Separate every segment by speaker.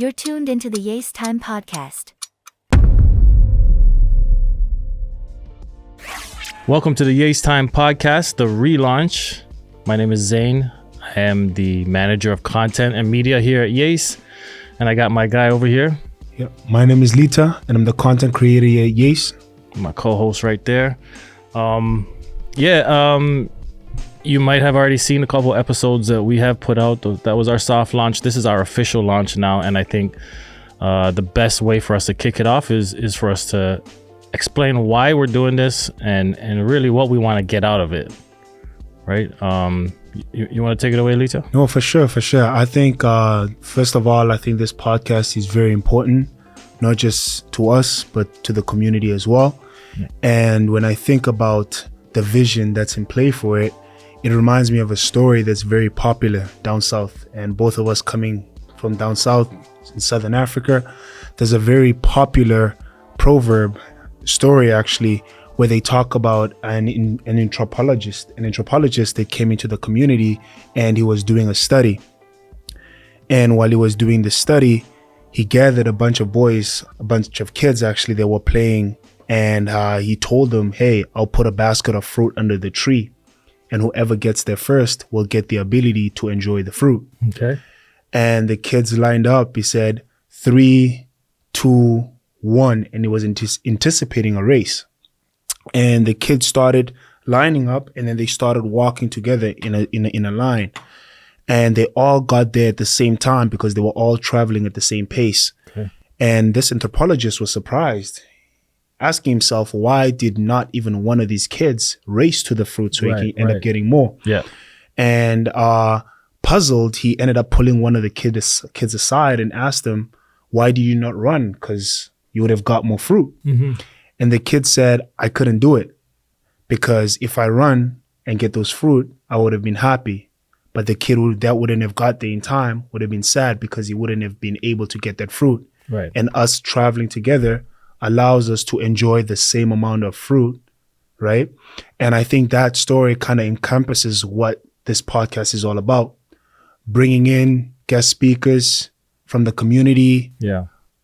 Speaker 1: You're tuned into the YAAACE Time podcast.
Speaker 2: Welcome to the YAAACE Time podcast, the relaunch. My name is Zayne. I am the manager of content and media here at YAAACE. And I got my guy over here.
Speaker 3: Yeah, my name is Litha, and I'm the content creator here at YAAACE.
Speaker 2: My co-host right there. You might have already seen a couple episodes that we have put out. That was our soft launch. This is our official launch now, and I think the best way for us to kick it off is for us to explain why we're doing this and really what we want to get out of it, right? You want to take it away, Litha?
Speaker 3: No, for sure. I think, first of all, I think this podcast is very important, not just to us, but to the community as well. Yeah. And when I think about the vision that's in play for it, it reminds me of a story that's very popular down south. And both of us coming from down south in Southern Africa, there's a very popular proverb story actually where they talk about an anthropologist that came into the community, and he was doing a study. And while he was doing the study, he gathered a bunch of boys, a bunch of kids actually, that were playing, and he told them, hey, I'll put a basket of fruit under the tree, and whoever gets there first will get the ability to enjoy the fruit.
Speaker 2: Okay.
Speaker 3: And the kids lined up. He said 3, 2, 1, and he was anticipating a race. And the kids started lining up, and then they started walking together in a line. And they all got there at the same time because they were all traveling at the same pace. Okay. And this anthropologist was surprised, asking himself, why did not even one of these kids race to the fruit so he can end up getting more?
Speaker 2: Yeah.
Speaker 3: And puzzled, he ended up pulling one of the kids aside and asked him, why do you not run? Because you would have got more fruit. Mm-hmm. And the kid said, I couldn't do it because if I run and get those fruit, I would have been happy. But the kid that wouldn't have got there in time would have been sad because he wouldn't have been able to get that fruit.
Speaker 2: Right.
Speaker 3: And us traveling together allows us to enjoy the same amount of fruit, right? And I think that story kind of encompasses what this podcast is all about. Bringing in guest speakers from the community,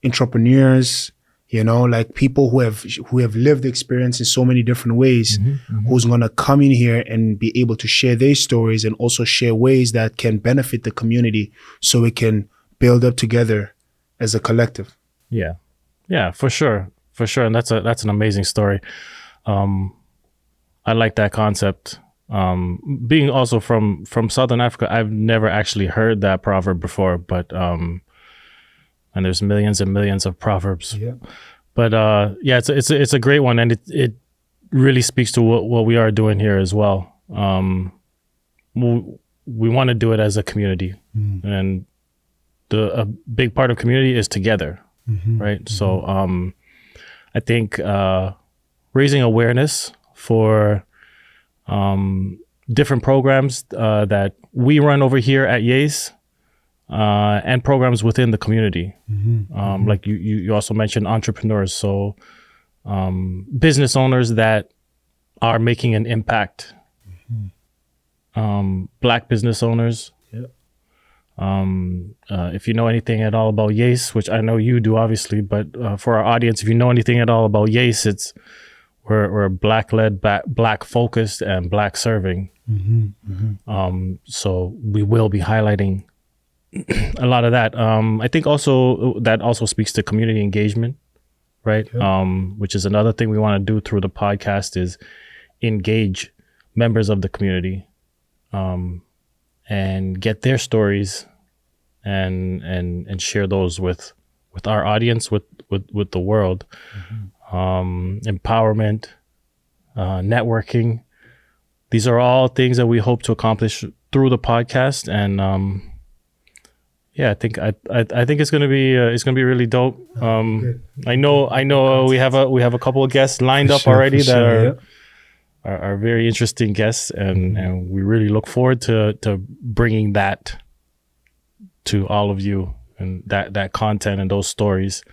Speaker 3: entrepreneurs, like people who have lived experience in so many different ways, who's going to come in here and be able to share their stories and also share ways that can benefit the community so we can build up together as a collective.
Speaker 2: Yeah, for sure. And that's an amazing story. I like that concept. Being also from Southern Africa, I've never actually heard that proverb before, but and there's millions and millions of proverbs. Yeah. But it's a great one, and it really speaks to what we are doing here as well. We want to do it as a community, and a big part of community is together, right? Mm-hmm. So I think raising awareness for different programs that we run over here at YAAACE, and programs within the community. Like you also mentioned entrepreneurs. So business owners that are making an impact. Black business owners. If you know anything at all about YAAACE, which I know you do obviously, but for our audience, if you know anything at all about YAAACE, we're Black-led, Black-focused, and Black-serving. So we will be highlighting a lot of that. I think also that also speaks to community engagement, right? Which is another thing we want to do through the podcast is engage members of the community, and get their stories and share those with our audience, with the world. Empowerment, networking. These are all things that we hope to accomplish through the podcast, and I think it's gonna be really dope. I know we have a couple of guests lined up already that are very interesting guests, and we really look forward to bringing that to all of you, and that content and those stories.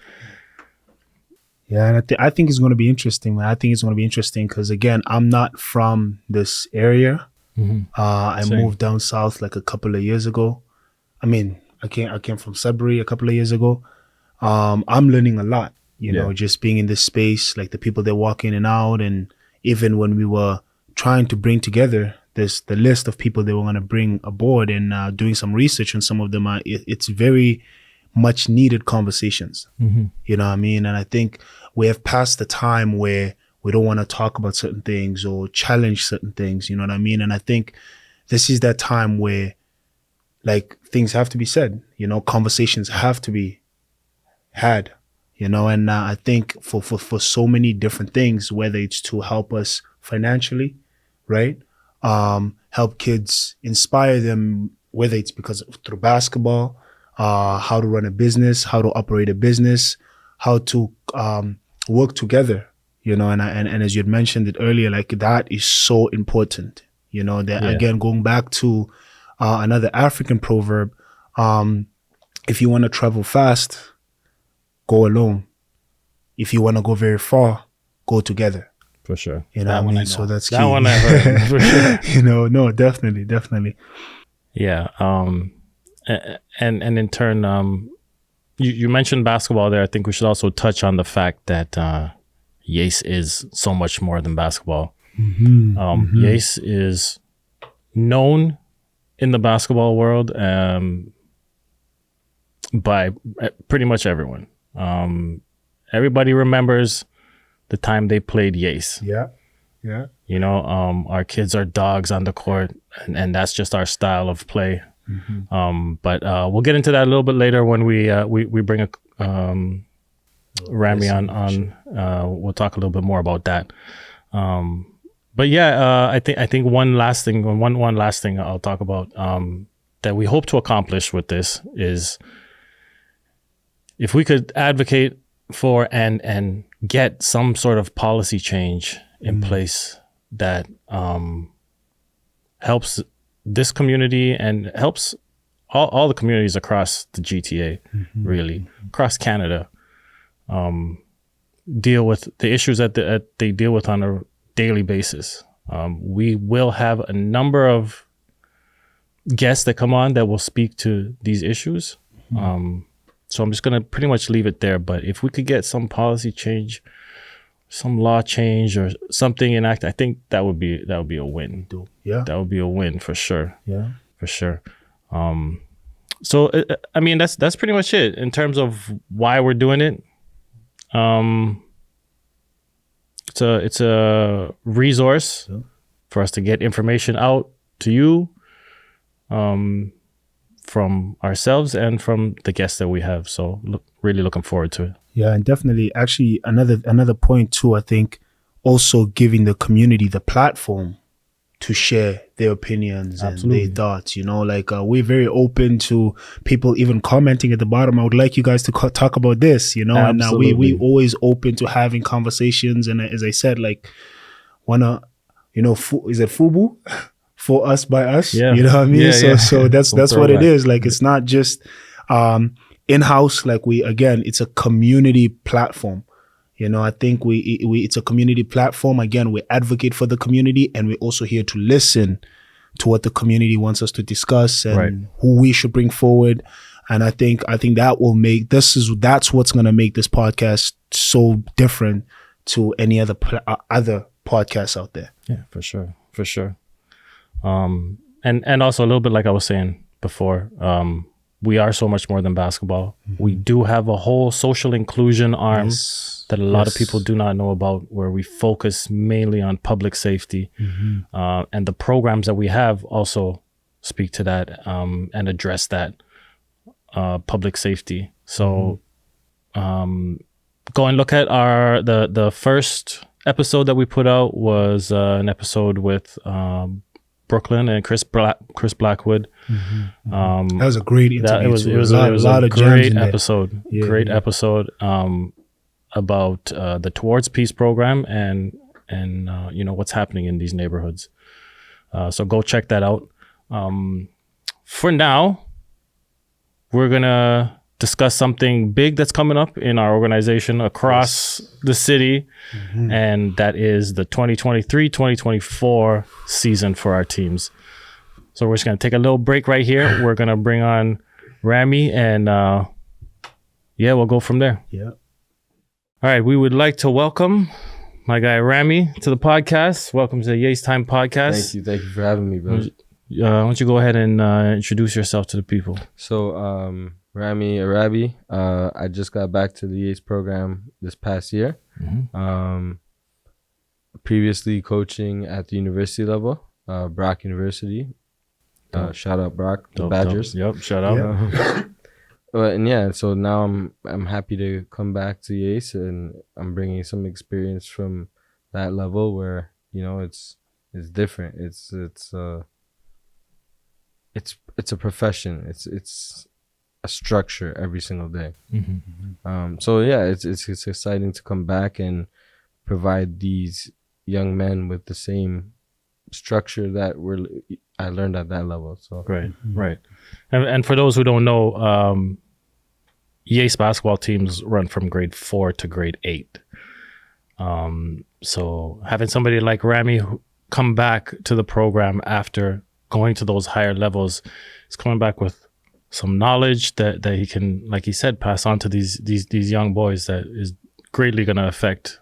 Speaker 3: Yeah, and I think it's going to be interesting, man. I think it's going to be interesting because, again, I'm not from this area. I moved down south like a couple of years ago. I mean, I came from Sudbury a couple of years ago. I'm learning a lot, you know, just being in this space, like the people that walk in and out. And even when we were trying to bring together the list of people they were going to bring aboard and doing some research on some of them, it's very much needed conversations. You know what I mean? And I think we have passed the time where we don't want to talk about certain things or challenge certain things. You know what I mean? And I think this is that time where like things have to be said, you know, conversations have to be had, you know, and I think for so many different things, whether it's to help us financially, right? Help kids, inspire them, whether it's through basketball, how to run a business, how to operate a business, how to work together, you know, and as you had mentioned it earlier, like that is so important, you know, that again, going back to another African proverb, if you want to travel fast, go alone. If you want to go very far, go together.
Speaker 2: For sure.
Speaker 3: You know
Speaker 2: that
Speaker 3: what I
Speaker 2: one
Speaker 3: mean?
Speaker 2: I know.
Speaker 3: So that's
Speaker 2: that
Speaker 3: key.
Speaker 2: one I heard. For sure.
Speaker 3: You know, no, definitely.
Speaker 2: Yeah. And in turn, you mentioned basketball there. I think we should also touch on the fact that YAAACE is so much more than basketball. YAAACE is known in the basketball world by pretty much everyone. Everybody remembers the time they played YAAACE.
Speaker 3: Yeah.
Speaker 2: You know, our kids are dogs on the court, and that's just our style of play. But we'll get into that a little bit later when we bring Rami on. We'll talk a little bit more about that. But yeah, I think one last thing I'll talk about that we hope to accomplish with this is if we could advocate for and get some sort of policy change in place that helps this community and helps all the communities across the GTA, really, across Canada, deal with the issues that they deal with on a daily basis. We will have a number of guests that come on that will speak to these issues. So I'm just going to pretty much leave it there. But if we could get some policy change, some law change or something enacted, I think that would be a win.
Speaker 3: Yeah.
Speaker 2: That would be a win for sure.
Speaker 3: Yeah.
Speaker 2: For sure. So I mean, that's pretty much it in terms of why we're doing it. It's a resource for us to get information out to you, from ourselves and from the guests that we have. So really looking forward to it.
Speaker 3: Yeah, and definitely, actually, another point too, I think, also giving the community the platform to share their opinions and their thoughts, you know, like we're very open to people even commenting at the bottom. I would like you guys to talk about this, you know, and we always open to having conversations. And as I said, like, wanna, you know, is it FUBU? For us by us, you know what I mean? So that's what it is. Like, it's not just in-house. Like it's a community platform. You know, I think it's a community platform. Again, we advocate for the community, and we're also here to listen to what the community wants us to discuss and who we should bring forward. And I think that will make that's what's going to make this podcast so different to any other podcasts out there.
Speaker 2: Yeah, for sure. And also a little bit like I was saying before, we are so much more than basketball. We do have a whole social inclusion arm that a lot of people do not know about, where we focus mainly on public safety. And the programs that we have also speak to that and address that public safety. So go and look at the first episode that we put out was an episode with Brooklyn and Chris Blackwood.
Speaker 3: That was a great interview.
Speaker 2: It was a great episode. Great episode about the Towards Peace program and you know what's happening in these neighborhoods. So go check that out. For now, we're gonna discuss something big that's coming up in our organization across the city, and that is the 2023-2024 season for our teams. So we're just going to take a little break right here. We're going to bring on Rami, and yeah, we'll go from there.
Speaker 3: Yeah.
Speaker 2: All right, we would like to welcome my guy Rami to the podcast. Welcome to the YAAACE Time podcast.
Speaker 4: Thank you for having me, bro.
Speaker 2: Why don't you go ahead and introduce yourself to the people?
Speaker 4: So, Rami Arabi, I just got back to the YAAACE program this past year. Previously coaching at the university level, Brock University. Shout out Brock, the Badgers.
Speaker 2: Yep, shout out.
Speaker 4: And yeah, so now I'm happy to come back to YAAACE, and I'm bringing some experience from that level where, you know, it's different. It's a profession. It's a structure every single day. So yeah, it's exciting to come back and provide these young men with the same structure that I learned at that level. So
Speaker 2: Right. And for those who don't know, YAAACE basketball teams run from grade 4 to grade 8. So having somebody like Rami come back to the program after going to those higher levels is coming back with some knowledge that he can, like he said, pass on to these young boys that is greatly going to affect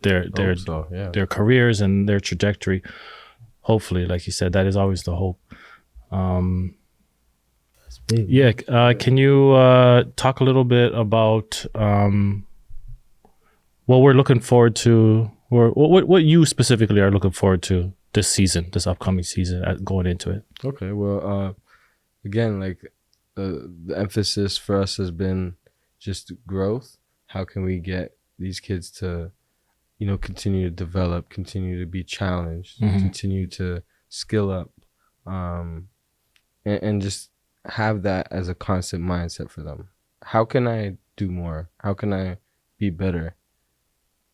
Speaker 2: their careers and their trajectory. Hopefully, like you said, that is always the hope.
Speaker 3: That's big.
Speaker 2: Yeah. Can you talk a little bit about what we're looking forward to, or what you specifically are looking forward to this upcoming season, going into it?
Speaker 4: Okay. Well, again, like the emphasis for us has been just growth. How can we get these kids to, you know, continue to develop, continue to be challenged, continue to skill up, and just have that as a constant mindset for them. How can I do more? How can I be better?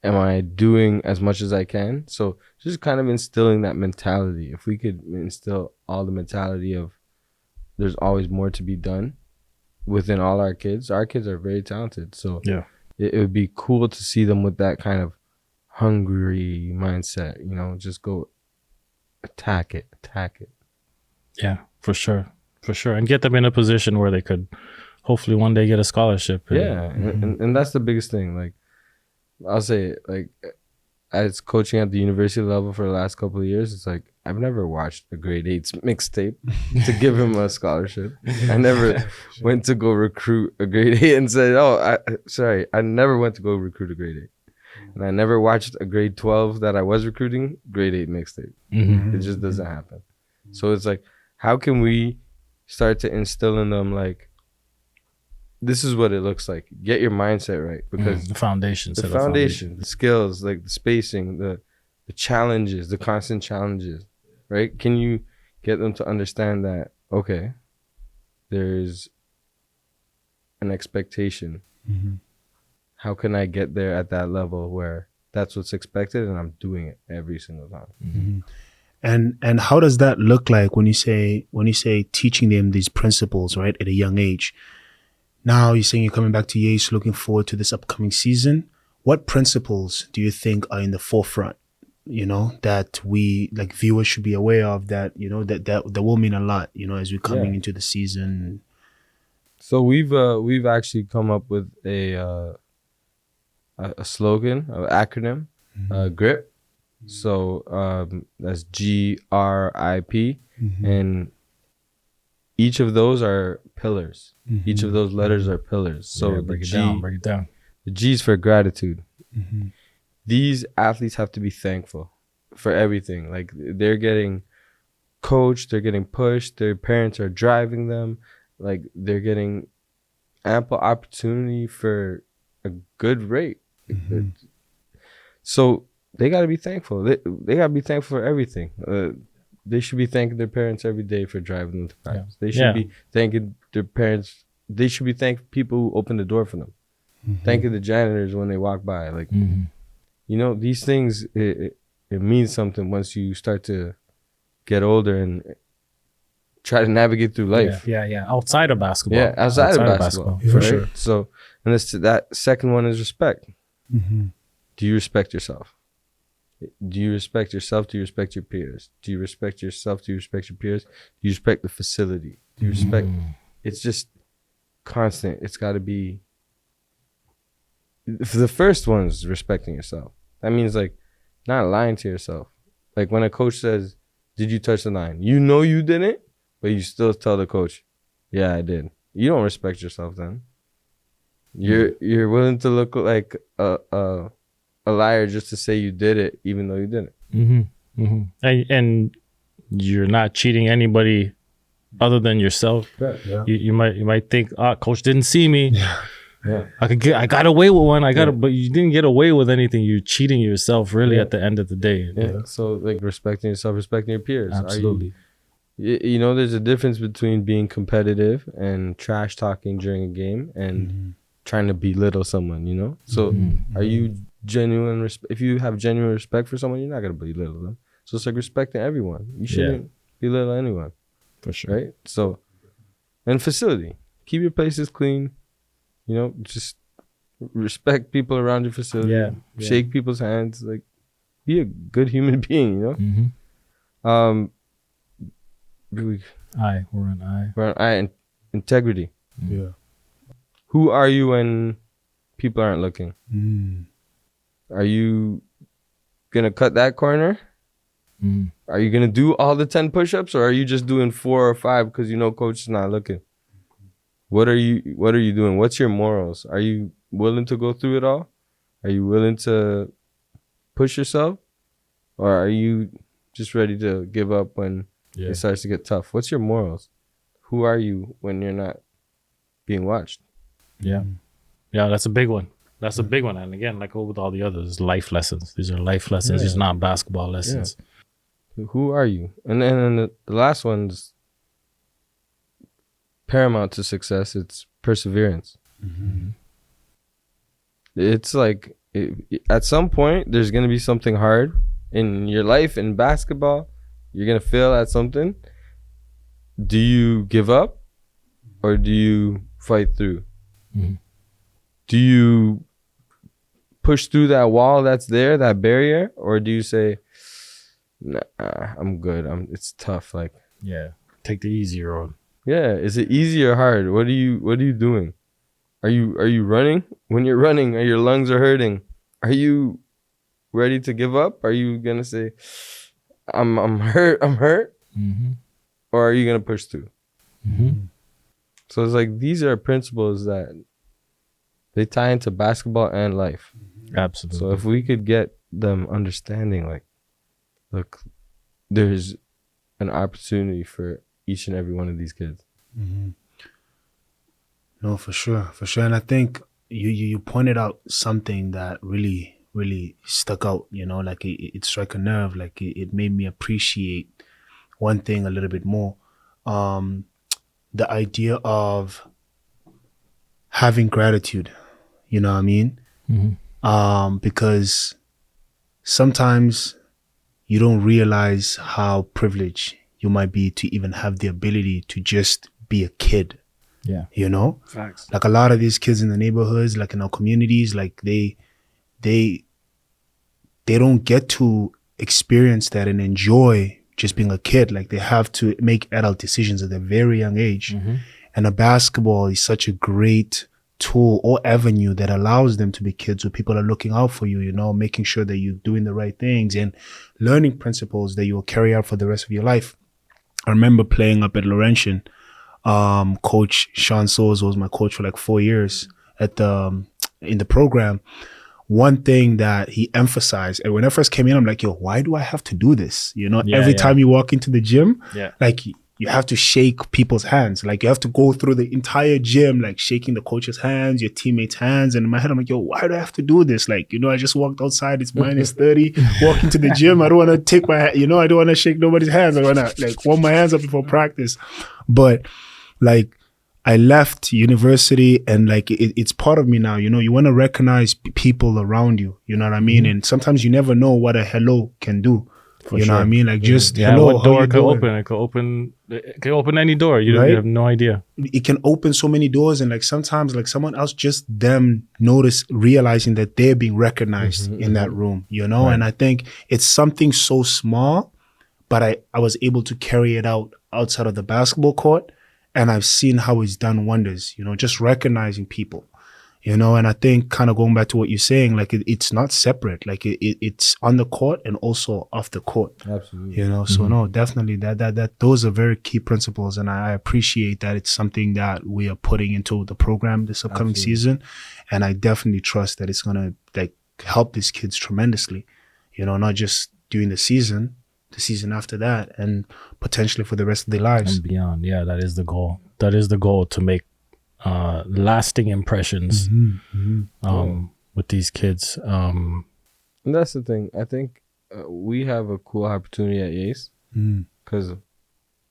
Speaker 4: Am I doing as much as I can? So just kind of instilling that mentality. If we could instill all the mentality of there's always more to be done within all our kids are very talented. So
Speaker 2: Yeah.
Speaker 4: it would be cool to see them with that kind of hungry mindset, you know, just go attack it.
Speaker 2: Yeah, for sure. And get them in a position where they could hopefully one day get a scholarship.
Speaker 4: And that's the biggest thing. Like, I'll say it, like, as coaching at the university level for the last couple of years, it's like I've never watched a grade 8 mixtape to give him a scholarship. I never went to go recruit a grade 8 and said, I never went to go recruit a grade 8. And I never watched a grade 12 that I was recruiting grade 8 mixtape. It just doesn't happen. So it's like, how can we start to instill in them, like, this is what it looks like. Get your mindset right, because
Speaker 2: the foundation,
Speaker 4: the skills, like the spacing, the challenges, the constant challenges, right? Can you get them to understand that, okay, there's an expectation. How can I get there at that level where that's what's expected and I'm doing it every single time?
Speaker 3: And how does that look like when you say teaching them these principles, right, at a young age? Now you're saying you're coming back to YAAACE, looking forward to this upcoming season. What principles do you think are in the forefront, you know, that we, like, viewers should be aware of, that, you know, that will mean a lot, you know, as we're coming into the season?
Speaker 4: So we've actually come up with a slogan, an acronym, GRIP. So that's GRIP, and each of those are pillars. Each of those letters are pillars. So
Speaker 2: break it down.
Speaker 4: The G is for gratitude. These athletes have to be thankful for everything. Like, they're getting coached, they're getting pushed, their parents are driving them, like, they're getting ample opportunity for a good rate. So they got to be thankful. They got to be thankful for everything. They should be thanking their parents every day for driving them to practice. They should be thanking their parents. They should be thanking people who opened the door for them. Thanking the janitors when they walk by. Like, you know, these things, it means something once you start to get older and try to navigate through life.
Speaker 2: Yeah. Outside of basketball.
Speaker 4: Yeah, outside of basketball.
Speaker 3: For
Speaker 4: right?
Speaker 3: sure.
Speaker 4: So, and that second one is respect. Do you respect yourself? Do you respect yourself? Do you respect your peers? Do you respect yourself? Do you respect your peers? Do you respect the facility? Do you respect? It's just constant. It's got to be, the first one's respecting yourself. That means like not lying to yourself. Like when a coach says, did you touch the line? You know you didn't, but you still tell the coach, yeah, I did. You don't respect yourself then. You're willing to look like a liar just to say you did it, even though you didn't.
Speaker 2: And you're not cheating anybody other than yourself.
Speaker 3: Yeah.
Speaker 2: You might think, coach didn't see me.
Speaker 3: Yeah.
Speaker 2: I got away with one. But you didn't get away with anything. You're cheating yourself, really, at the end of the day.
Speaker 4: Yeah. So like respecting yourself, respecting your peers.
Speaker 2: Absolutely.
Speaker 4: You know, there's a difference between being competitive and trash talking during a game and trying to belittle someone, you know? So are you genuine? If you have genuine respect for someone, you're not going to belittle them. So it's like respecting everyone. You shouldn't belittle anyone.
Speaker 2: For sure.
Speaker 4: Right? So, and facility. Keep your places clean. You know, just respect people around your facility.
Speaker 2: Yeah.
Speaker 4: Shake people's hands. Like, be a good human being, you know?
Speaker 2: We're on I.
Speaker 4: We're on I. Integrity.
Speaker 3: Yeah.
Speaker 4: Who are you when people aren't looking? Are you gonna cut that corner? Are you gonna do all the 10 push-ups, or are you just doing 4 or 5 because you know coach is not looking? What are you doing? What's your morals? Are you willing to go through it all? Are you willing to push yourself, or are you just ready to give up when it starts to get tough? What's your morals? Who are you when you're not being watched?
Speaker 2: Yeah, that's a big one. That's a big one. And again, like with all the others, life lessons. These are life lessons. These are not basketball lessons.
Speaker 4: Who are you? And then the last one's paramount to success. It's perseverance. It's like at some point there's gonna be something hard in your life. In basketball, you're gonna fail at something. Do you give up, or do you fight through? Do you push through that wall that's there, that barrier, or do you say, nah, I'm good. It's tough. Like,
Speaker 2: take the easy road.
Speaker 4: Is it easy or hard? What are you doing? Are you running? When you're running, your lungs are hurting. Are you ready to give up? Are you gonna say, I'm hurt, or are you gonna push through? So it's like these are principles that they tie into basketball and life.
Speaker 2: Absolutely.
Speaker 4: So if we could get them understanding, like, look, there's an opportunity for each and every one of these kids.
Speaker 3: No, for sure. And I think you pointed out something that really, really stuck out, you know, like it struck a nerve, like it made me appreciate one thing a little bit more. The idea of having gratitude, you know what I mean? Because sometimes you don't realize how privileged you might be to even have the ability to just be a kid. You know?
Speaker 2: Facts.
Speaker 3: Like a lot of these kids in the neighborhoods, like in our communities, like they don't get to experience that and enjoy just being a kid. Like they have to make adult decisions at a very young age. And a basketball is such a great tool or avenue that allows them to be kids where people are looking out for you, you know, making sure that you're doing the right things and learning principles that you will carry out for the rest of your life. I remember playing up at Laurentian. Coach Sean Souls was my coach for like 4 years in the program. One thing that he emphasized, and when I first came in, I'm like, yo, why do I have to do this? You know, every time you walk into the gym, like you have to shake people's hands. Like you have to go through the entire gym, like shaking the coach's hands, your teammates' hands. And in my head, I'm like, yo, why do I have to do this? Like, you know, I just walked outside, it's minus 30, walk into the gym. I don't want to take I don't want to shake nobody's hands. I want to like warm my hands up before practice. But like, I left university and like it's part of me now. You know, you want to recognize people around you. You know what I mean? And sometimes you never know what a hello can do.
Speaker 2: For
Speaker 3: you know
Speaker 2: sure.
Speaker 3: what I mean? Like just hello,
Speaker 2: what door
Speaker 3: how you doing?
Speaker 2: It could open any door. You have no idea.
Speaker 3: It can open so many doors, and like sometimes like someone else just them realizing that they're being recognized in that room. You know, and I think it's something so small, but I was able to carry it out outside of the basketball court. and I've seen how he's done wonders, just recognizing people, and I think kind of going back to what you're saying, like it's not separate, like it's on the court and also off the court.
Speaker 4: Absolutely.
Speaker 3: So no, definitely that those are very key principles, and I appreciate that it's something that we are putting into the program this upcoming season, and I definitely trust that it's gonna like help these kids tremendously, not just during the season after that, and potentially for the rest of their lives
Speaker 2: and beyond. Yeah, that is the goal. That is the goal, to make lasting impressions with these kids.
Speaker 4: And that's the thing. I think we have a cool opportunity at YAAACE because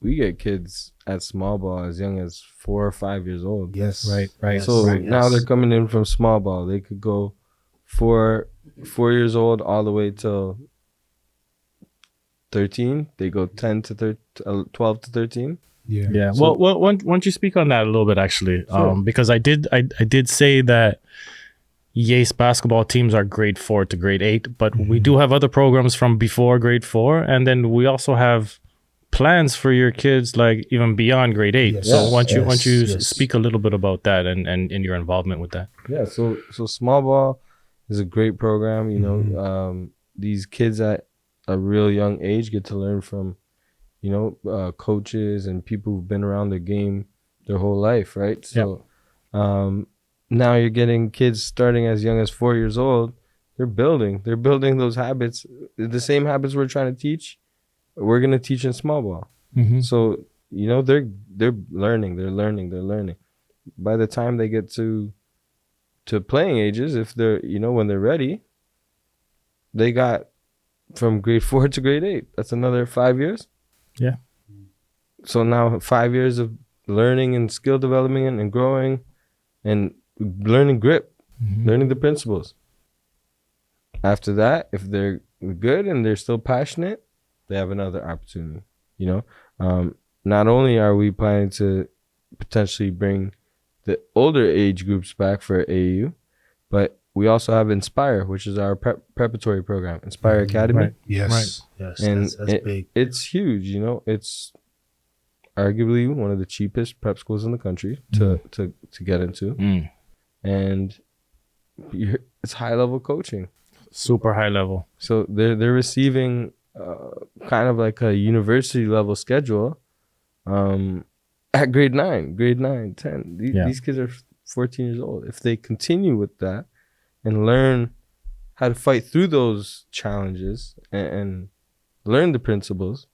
Speaker 4: we get kids at small ball as young as 4 or 5 years old.
Speaker 3: Yes.
Speaker 2: Right.
Speaker 4: So
Speaker 3: Right,
Speaker 4: now
Speaker 3: yes.
Speaker 4: they're coming in from small ball. They could go 4 years old all the way till 13. They go 12 to 13.
Speaker 2: Yeah.
Speaker 4: So-
Speaker 2: Well, why don't you speak on that a little bit, actually?
Speaker 4: Sure.
Speaker 2: Because I did say that YAAACE basketball teams are grade 4 to grade 8, but we do have other programs from before grade 4, and then we also have plans for your kids, like even beyond grade 8.
Speaker 3: Yes.
Speaker 2: So why don't you
Speaker 3: Yes.
Speaker 2: speak a little bit about that and your involvement with that?
Speaker 4: Yeah, so small ball is a great program. These kids at a real young age get to learn from, coaches and people who've been around the game their whole life, right? So now you're getting kids starting as young as 4 years old. They're building those habits, the same habits we're trying to teach. We're gonna teach in small ball. So they're learning. By the time they get to playing ages, if they're when they're ready, they got from grade 4 to grade 8. That's another 5 years.
Speaker 2: Yeah.
Speaker 4: So now 5 years of learning and skill development and growing and learning grip, learning the principles. After that, if they're good and they're still passionate, they have another opportunity. Not only are we planning to potentially bring the older age groups back for AAU, but we also have Inspire, which is our preparatory program, Inspire Academy.
Speaker 2: Right.
Speaker 3: Yes. Yes.
Speaker 4: And
Speaker 3: That's big.
Speaker 4: It's huge. It's arguably one of the cheapest prep schools in the country to get into, and it's high level coaching.
Speaker 2: Super high level.
Speaker 4: So they're receiving kind of like a university level schedule at grade 9, 10. These kids are 14 years old. If they continue with that and learn how to fight through those challenges and learn the principles,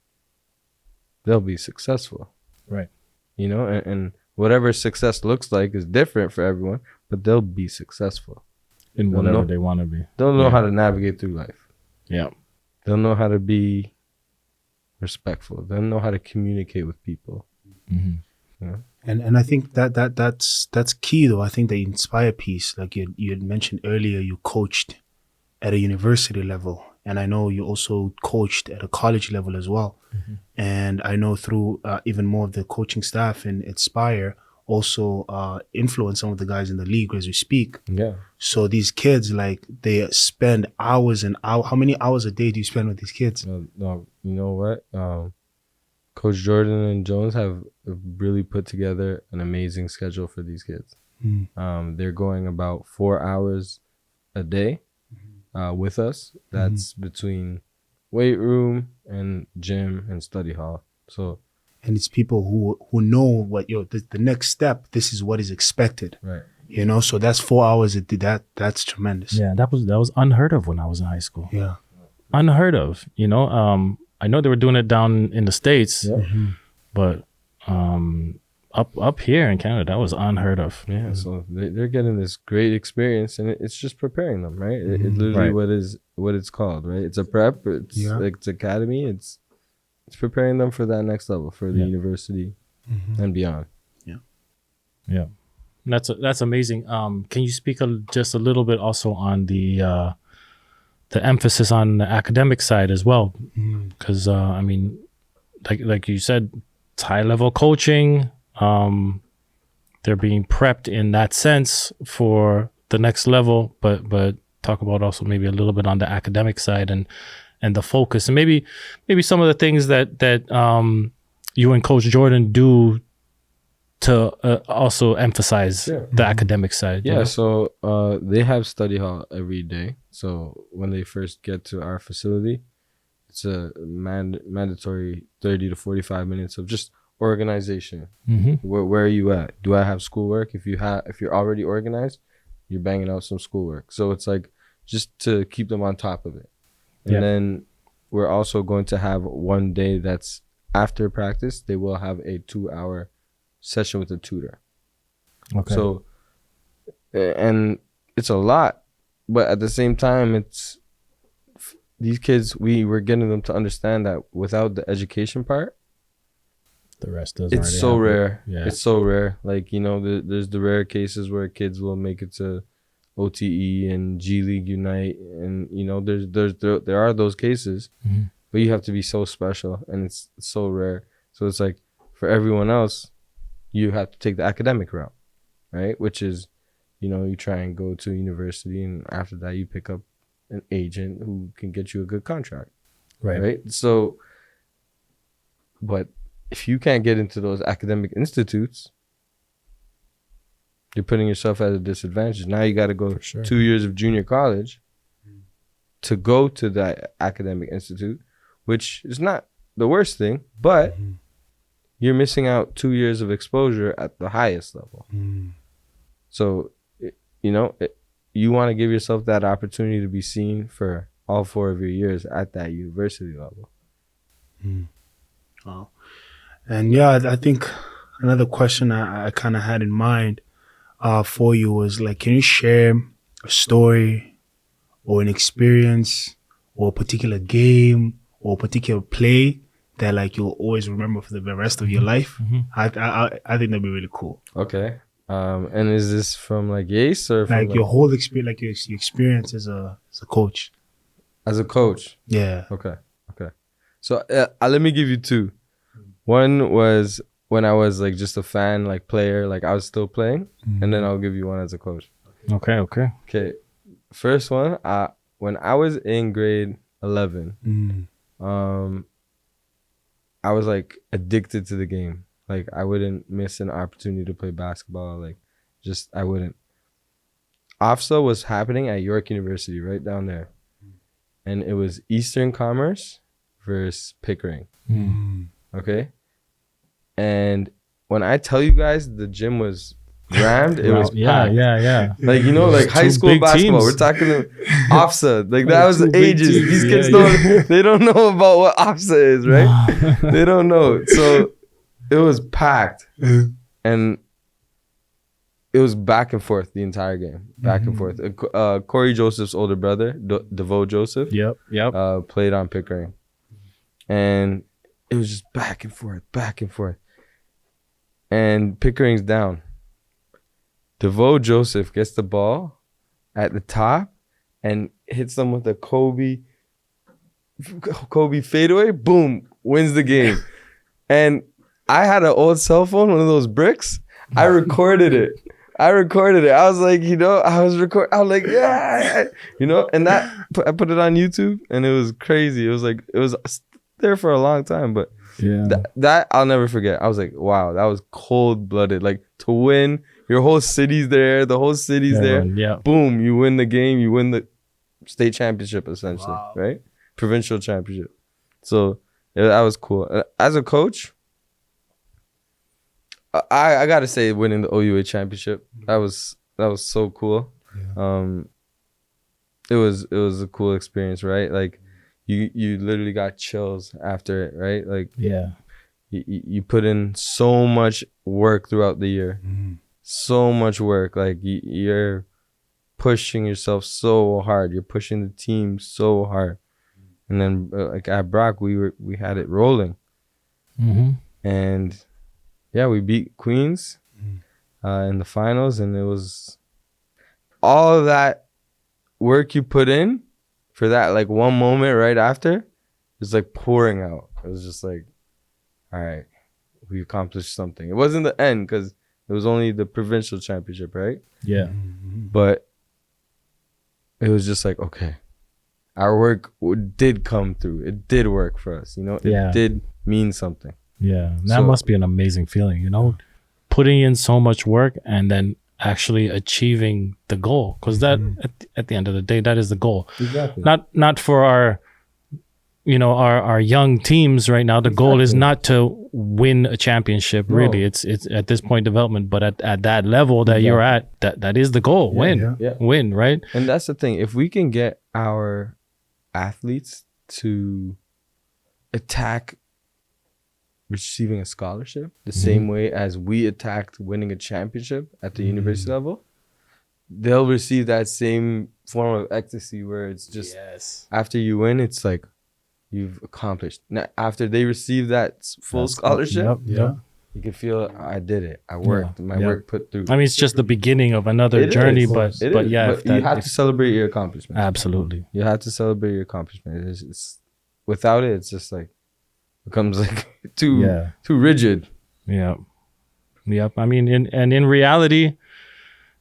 Speaker 4: they'll be successful.
Speaker 2: Right.
Speaker 4: And whatever success looks like is different for everyone, but they'll be successful.
Speaker 2: In
Speaker 4: They'll
Speaker 2: whatever
Speaker 4: know-
Speaker 2: they want to be.
Speaker 4: They'll know how to navigate through life.
Speaker 2: Yeah.
Speaker 4: They'll know how to be respectful. They'll know how to communicate with people.
Speaker 3: And I think that's key though. I think the Inspire piece, like you had mentioned earlier, you coached at a university level, and I know you also coached at a college level as well. And I know through even more of the coaching staff in Inspire also influence some of the guys in the league as we speak.
Speaker 4: Yeah.
Speaker 3: So these kids, like, they spend hours and hours. How many hours a day do you spend with these kids?
Speaker 4: No, you know what? Coach Jordan and Jones have really put together an amazing schedule for these kids. They're going about 4 hours a day with us. That's between weight room and gym and study hall. So,
Speaker 3: And it's people who know what the next step. This is what is expected.
Speaker 4: right.
Speaker 3: So that's 4 hours a day. That's tremendous.
Speaker 2: Yeah, that was unheard of when I was in high school.
Speaker 3: Yeah.
Speaker 2: Unheard of. I know they were doing it down in the States, but up here in Canada, that was unheard of.
Speaker 4: Yeah, so they're getting this great experience, and it's just preparing them, right? It's literally
Speaker 2: Right.
Speaker 4: what it's called, right? It's a prep. It's academy. It's preparing them for that next level, for the university and beyond.
Speaker 2: Yeah, that's amazing. Can you speak just a little bit also on the emphasis on the academic side as well? Because I mean, like you said, it's high level coaching. They're being prepped in that sense for the next level, but talk about also maybe a little bit on the academic side and the focus, and maybe some of the things that you and Coach Jordan do to also emphasize
Speaker 4: Yeah.
Speaker 2: the academic side. you
Speaker 4: Yeah,
Speaker 2: know?
Speaker 4: so they have study hall every day. So when they first get to our facility, it's a mandatory 30 to 45 minutes of just organization.
Speaker 2: Mhm.
Speaker 4: Where are you at? Do I have schoolwork? If you're already organized, you're banging out some schoolwork. So it's like just to keep them on top of it. And
Speaker 2: Yeah.
Speaker 4: then we're also going to have one day that's after practice. They will have a 2-hour session with a tutor.
Speaker 2: Okay.
Speaker 4: So, and it's a lot, but at the same time, it's these kids. We're getting them to understand that without the education part,
Speaker 2: the rest doesn't.
Speaker 4: it's
Speaker 2: already
Speaker 4: so
Speaker 2: happen.
Speaker 4: rare.
Speaker 2: Yeah.
Speaker 4: It's so rare. Like, you know, there's the rare cases where kids will make it to OTE and G League Unite, and you know, there are those cases,
Speaker 2: Mhm.
Speaker 4: but you have to be so special, and it's so rare. So it's like for everyone else, you have to take the academic route, right? Which is, you know, you try and go to university, and after that, you pick up an agent who can get you a good contract, right? So, but if you can't get into those academic institutes, you're putting yourself at a disadvantage. Now you got to go
Speaker 2: For sure.
Speaker 4: 2 years of junior college to go to that academic institute, which is not the worst thing, but you're missing out 2 years of exposure at the highest level. So, you know, you want to give yourself that opportunity to be seen for all 4 of your years at that university level.
Speaker 3: Wow. And yeah, I think another question I kind of had in mind for you was like, can you share a story or an experience or a particular game or a particular play that like you'll always remember for the rest of your life?
Speaker 2: Mhm.
Speaker 3: I think that'd be really cool.
Speaker 4: Okay. And is this from like YAAACE or from
Speaker 3: Like your whole experience, like your experience as a coach.
Speaker 4: as a coach?
Speaker 3: Yeah.
Speaker 4: Okay. So let me give you two. One was when I was like just a fan, like player, like I was still playing, and then I'll give you one as a coach.
Speaker 2: Okay.
Speaker 4: Okay. First one, when I was in grade 11, I was like addicted to the game. Like I wouldn't miss an opportunity to play basketball. Like just I wouldn't. OFSA was happening at York University, right down there, and it was Eastern Commerce versus Pickering. Okay, and when I tell you guys the gym was rammed, it was packed.
Speaker 2: Yeah.
Speaker 4: Like, you know, like high
Speaker 2: Two
Speaker 4: school
Speaker 2: big
Speaker 4: basketball.
Speaker 2: teams.
Speaker 4: We're talking OFSA. Like that was
Speaker 2: two big
Speaker 4: ages.
Speaker 2: teams.
Speaker 4: These kids
Speaker 2: Yeah.
Speaker 4: they don't know about what OFSA is, right? They don't know. So it was packed, and it was back and forth the entire game, back and forth. Corey Joseph's older brother, DeVoe Joseph,
Speaker 2: Yep.
Speaker 4: played on Pickering, and it was just back and forth, and Pickering's down. DeVoe Joseph gets the ball at the top and hits them with a Kobe fadeaway. Boom, wins the game. And I had an old cell phone, one of those bricks. I recorded it. I was like, you know, I was like, yeah, you know, and that I put it on YouTube, and it was crazy. It was there for a long time, but that I'll never forget. I was like, wow, that was cold-blooded. Like to win, your whole city's there, the whole city's there.
Speaker 2: Yeah.
Speaker 4: Boom, you win the game, you win the state championship essentially,
Speaker 3: Wow.
Speaker 4: right? Provincial championship. So that was cool. As a coach, I gotta say winning the OUA championship, that was so cool.
Speaker 3: Yeah.
Speaker 4: It was a cool experience, right? Like you literally got chills after it, right? Like
Speaker 2: Yeah.
Speaker 4: you put in so much work throughout the year, so much work. Like you're pushing yourself so hard, you're pushing the team so hard, and then like at Brock, we had it rolling, and yeah, we beat Queens in the finals, and it was all of that work you put in for that like one moment right after, it's like pouring out. It was just like, all right, we accomplished something. It wasn't the end because it was only the provincial championship, right?
Speaker 2: Yeah.
Speaker 4: But it was just like, okay, our work did come through. It did work for us, you know? It
Speaker 2: Yeah.
Speaker 4: did mean something.
Speaker 2: Yeah. That
Speaker 4: So-
Speaker 2: must be an amazing feeling, you know? putting in so much work and then actually achieving the goal, because that at the end of the day, that is the goal.
Speaker 4: Exactly.
Speaker 2: Not for our our young teams right now. The goal is not to win a championship. Really, it's at this point development, but at that level that you're at, that is the goal. Win, right?
Speaker 4: And that's the thing. If we can get our athletes to attack receiving a scholarship the same way as we attacked winning a championship at the university level, they'll receive that same form of ecstasy where it's just after you win, it's like you've accomplished. Now, after they receive that full scholarship, you can feel, I did it. I worked. My work put through.
Speaker 2: I mean, it's just the beginning of another journey, but
Speaker 4: you have to celebrate your accomplishment.
Speaker 2: Absolutely.
Speaker 4: You have to celebrate your accomplishment. It's without it, it's just like becomes like too rigid.
Speaker 2: Yep. I mean, in reality,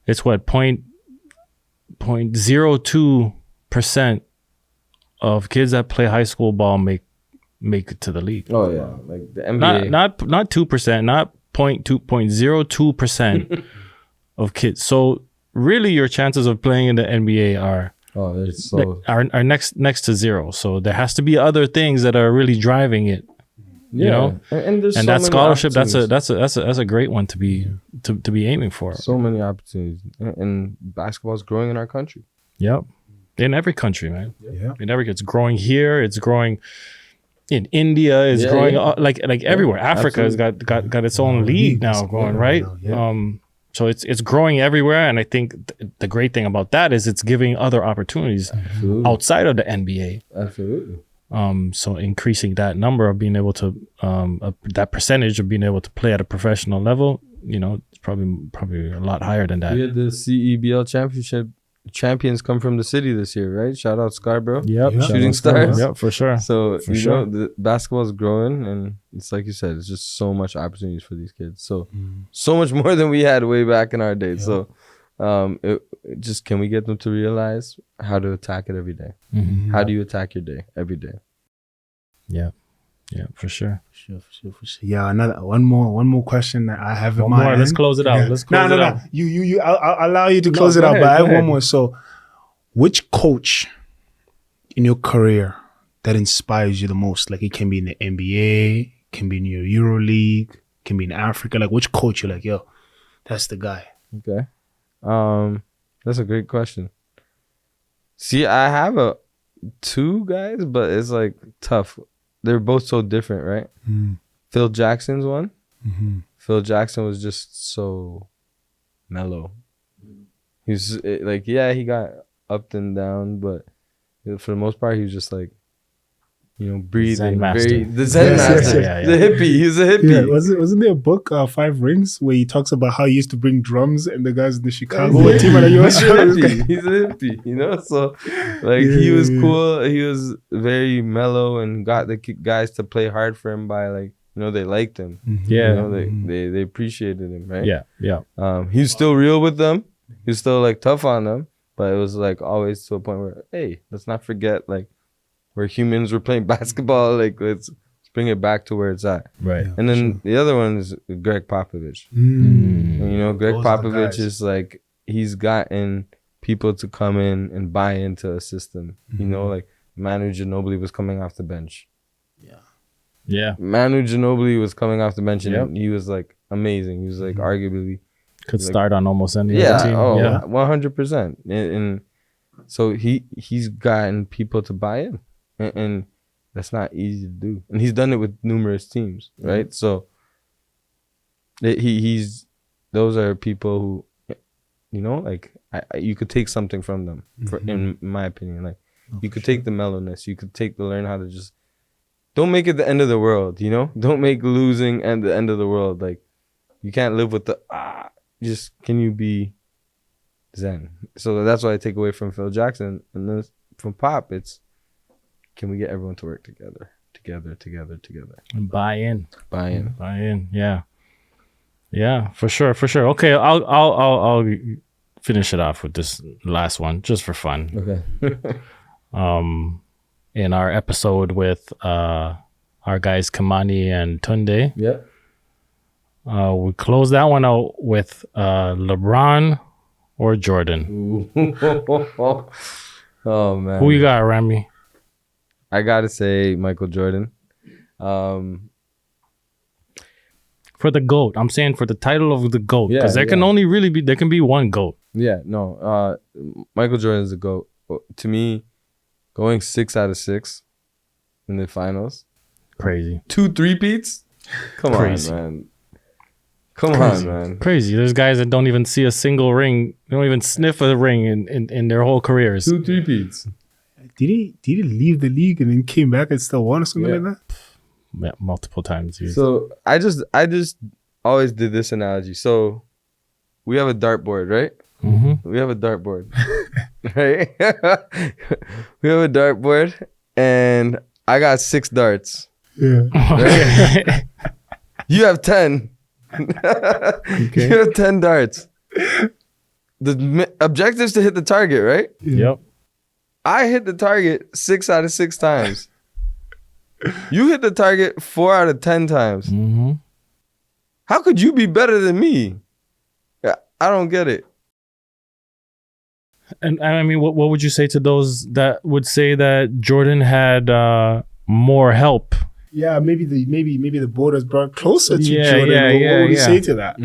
Speaker 2: it's what 0.02% of kids that play high school ball make it to the league.
Speaker 4: Oh yeah, like the NBA.
Speaker 2: Not 2%, not 0.02% of kids. So really, your chances of playing in the NBA are next to zero. So there has to be other things that are really driving it. You know,
Speaker 4: and there's
Speaker 2: that scholarship. That's a great one to be aiming for.
Speaker 4: So many opportunities, and basketball is growing in our country.
Speaker 2: Yep, in every country, man. Yeah, in every, it's growing here. It's growing in India. It's growing like everywhere. Africa has got its own league now going, right? So it's growing everywhere, and I think the great thing about that is it's giving other opportunities outside of the NBA.
Speaker 4: Absolutely.
Speaker 2: So increasing that number of being able to that percentage of being able to play at a professional level, it's probably a lot higher than that.
Speaker 4: We had the CEBL championship champions come from the city this year, right? Shout out Scarborough.
Speaker 2: Yep.
Speaker 4: Shooting Stars.
Speaker 2: Yep, for sure.
Speaker 4: So the basketball is growing, and it's like you said, it's just so much opportunities for these kids. So so much more than we had way back in our day. So can we get them to realize how to attack it every day? How do you attack your day every day?
Speaker 2: Yeah, for sure.
Speaker 3: For sure. Yeah, one more question that I have in mind.
Speaker 2: Let's close it out.
Speaker 3: Yeah.
Speaker 2: Let's close it out.
Speaker 3: I'll allow you to close it out, but I have one more. So, which coach in your career that inspires you the most? Like, it can be in the NBA, can be in your Euro League, can be in Africa. Like, which coach you're like, yo, that's the guy?
Speaker 4: Okay. That's a great question. See, I have two guys, but it's like tough. They're both so different, right? Phil Jackson's one. Phil Jackson was just so mellow. He's like, he got up and down, but for the most part, he was just like, breathing.
Speaker 2: Zen master.
Speaker 4: The Zen master. The hippie. He's a hippie.
Speaker 3: Yeah, wasn't there a book, Five Rings, where he talks about how he used to bring drums and the guys in the Chicago team at the US?
Speaker 4: He's a hippie, So, like, he was cool. He was very mellow and got the guys to play hard for him by, like, they liked him. They appreciated him, right?
Speaker 2: Yeah.
Speaker 4: He was still real with them. He was still, like, tough on them. But it was, like, always to a point where, hey, let's not forget, like, where humans were playing basketball, like let's bring it back to where it's at.
Speaker 2: Right.
Speaker 4: And then the other one is Greg Popovich. Greg Popovich is like, he's gotten people to come in and buy into a system. Like Manu Ginobili was coming off the bench.
Speaker 2: Yeah.
Speaker 4: Manu Ginobili was coming off the bench, and he was like amazing. He was like arguably
Speaker 2: could start on almost any other team.
Speaker 4: 100%. And so he's gotten people to buy in. And that's not easy to do, and he's done it with numerous teams, right? So he's those are people who, like you could take something from them. In my opinion, like you could take the mellowness, you could take the learn how to just don't make it the end of the world. Don't make losing and the end of the world. Like you can't live with the just can you be zen? So that's what I take away from Phil Jackson, and then from Pop, it's. Can we get everyone to work together,
Speaker 2: and buy in? Yeah, for sure. Okay, I'll finish it off with this last one just for fun.
Speaker 4: Okay.
Speaker 2: In our episode with our guys Kamani and Tunde.
Speaker 4: Yeah.
Speaker 2: We close that one out with LeBron or Jordan.
Speaker 4: Oh man.
Speaker 2: Who you got, Rami?
Speaker 4: I gotta say Michael Jordan.
Speaker 2: For the GOAT. I'm saying for the title of the GOAT. Because there can be one GOAT.
Speaker 4: Yeah, no. Michael Jordan is a GOAT. To me, going 6 out of 6 in the finals.
Speaker 2: Crazy.
Speaker 4: 2 3-peats? Come
Speaker 2: Crazy.
Speaker 4: on, man. Come on, man.
Speaker 2: Crazy. There's guys that don't even see a single ring. They don't even sniff a ring in their whole careers.
Speaker 4: 2 3-peats.
Speaker 3: Did he leave the league and then came back and still won or something like that?
Speaker 2: Yeah, multiple times.
Speaker 4: So I just always did this analogy. So we have a dartboard, right?
Speaker 2: Mm-hmm.
Speaker 4: We have a dartboard, right? We have a dartboard, and I got 6 darts.
Speaker 3: Yeah.
Speaker 4: Right? You have 10. You have 10 darts. The objective is to hit the target, right?
Speaker 2: Yep.
Speaker 4: I hit the target 6 out of 6 times. You hit the target 4 out of 10 times.
Speaker 2: Mm-hmm.
Speaker 4: How could you be better than me? I don't get it.
Speaker 2: And I mean, what would you say to those that would say that Jordan had more help?
Speaker 3: Yeah, maybe the borders brought closer to
Speaker 2: Yeah,
Speaker 3: Jordan.
Speaker 2: yeah,
Speaker 3: What would you
Speaker 2: yeah.
Speaker 3: say to that?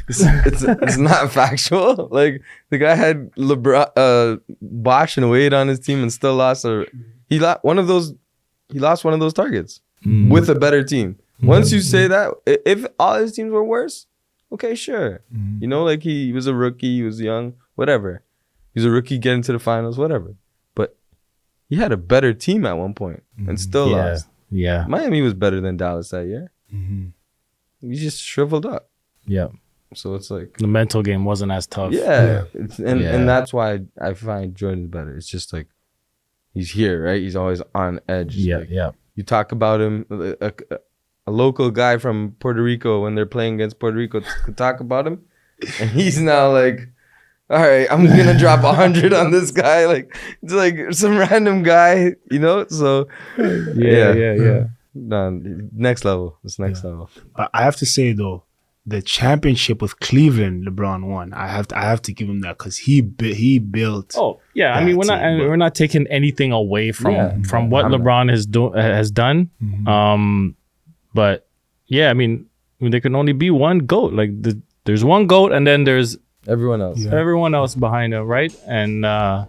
Speaker 4: It's not factual. Like the guy had LeBron, Bosch and Wade on his team and still lost. He lost one of those targets with a better team. Once you say that, if all his teams were worse, okay, sure. You know, like he was a rookie, he was young, whatever. He's a rookie getting to the finals, whatever. But he had a better team at one point and still lost.
Speaker 2: Yeah.
Speaker 4: Miami was better than Dallas that year. He just shriveled up.
Speaker 2: Yeah.
Speaker 4: So it's like
Speaker 2: The mental game wasn't as tough.
Speaker 4: yeah.
Speaker 2: Yeah.
Speaker 4: And that's why I find Jordan better. It's just like he's here, right? He's always on edge.
Speaker 2: Yeah.
Speaker 4: Like,
Speaker 2: Yeah.
Speaker 4: you talk about him, a local guy from Puerto Rico when they're playing against Puerto Rico could talk about him, and he's now like, all right, I'm gonna drop 100 on this guy. Like it's like some random guy, you know. So
Speaker 2: Yeah.
Speaker 4: no, next level. It's next level.
Speaker 3: But I have to say though, the championship with Cleveland, LeBron won. I have to give him that because he built.
Speaker 2: Oh yeah, I mean we're not taking anything away from what LeBron has done. But yeah, I mean there can only be one GOAT. Like there's one GOAT, and then there's
Speaker 4: Everyone else
Speaker 2: behind him, right? And I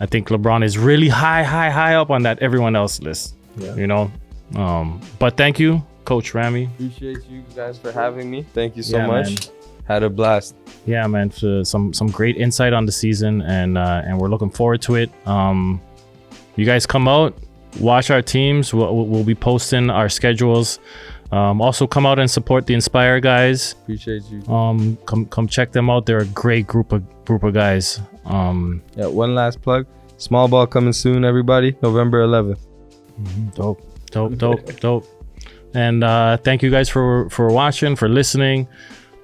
Speaker 2: think LeBron is really high up on that everyone else list.
Speaker 4: Yeah.
Speaker 2: You know, but thank you, Coach Rami.
Speaker 4: Appreciate you guys for having me. Thank you so
Speaker 2: Yeah,
Speaker 4: much.
Speaker 2: man.
Speaker 4: Had a blast.
Speaker 2: Yeah, man, for some great insight on the season, and we're looking forward to it. You guys come out, watch our teams. We'll be posting our schedules. Also come out and support the Inspire guys.
Speaker 4: Appreciate you.
Speaker 2: Come check them out. They're a great group of guys.
Speaker 4: Yeah, one last plug. Small ball coming soon, everybody. November 11th.
Speaker 2: Dope. And thank you guys for watching, for listening.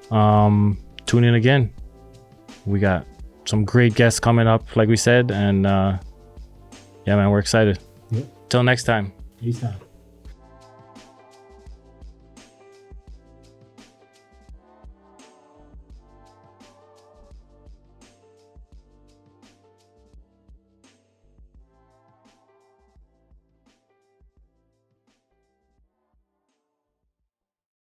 Speaker 2: Tune in again. We got some great guests coming up, like we said, and yeah, man, we're excited. Till next time.
Speaker 3: Peace out.